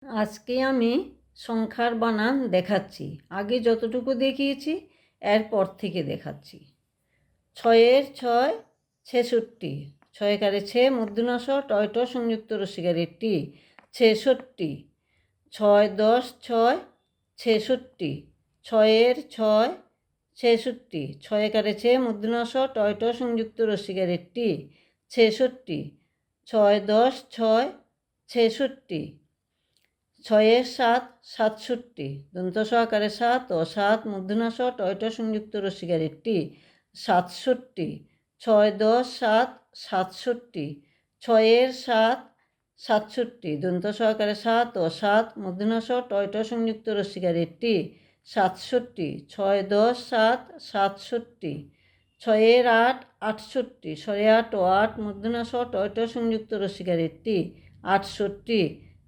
আজকে আমি সংখ্যার বানান দেখাচ্ছি। আগে যতটুকু দেখিয়েছি এরপর থেকে দেখাচ্ছি। 6-এর 6 66, 6 ছে মূর্ধন্য ষ টয়ট সংযুক্ত রসিকারের টি 66, 6-10 6 66, 6-এর 6 66, 6 ছে মূর্ধন্য ষ টয়ট সংযুক্ত রসিকারের টি 66, 6-10 6 66, 6-এর 7 67, দন্ত স আকারে 7 ও 7 মূর্ধন্য ষ টয়ট সংযুক্ত রসিকারের টি 67, 6-10 7 67, 6-এর 7 67, দন্ত স আকারে 7 ও 7 মূর্ধন্য ষ টয়ট সংযুক্ত রসিকারের টি 67, 6-10 7 67, 6-এর 8 68, 8 ও 8 মূর্ধন্য ষ টয়ট সংযুক্ত রসিকারের টি 68,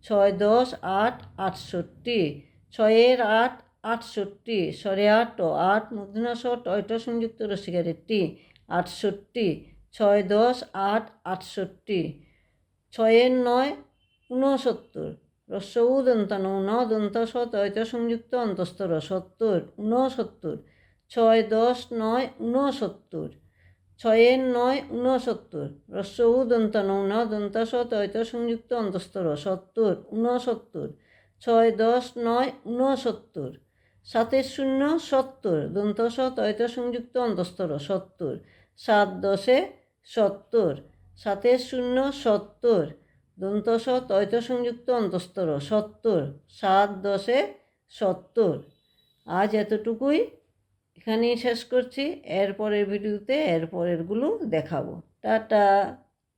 6-10 8 68, 6-এর 8 68, 8 ও 8 মূর্ধন্য ষ টয়ট সংযুক্ত রসিকারের টি 68, 6-10 8 68, 6-এর 9 69, রস্য উ দন্তানো ন দন্ত স তয়ত সংযুক্ত অন্তস্তর 70 69, 6-10 9 69, 6-এর 9 69, রস্য উ দন্তানো ন দন্ত স তয়ত সংযুক্ত অন্তস্তর 70 69, 6-10 9 69, 7-এর 0 70, দন্ত স তয়ত সংযুক্ত অন্তস্তর 70 7-10 70, 7-এর 0 70, দন্ত স তয়ত সংযুক্ত অন্তস্তর 70 7-10 70। আজ এতটুকুই, এখানেই শেষ করছি। এরপরের ভিডিওতে এরপরেরগুলো দেখাবো। টাটা।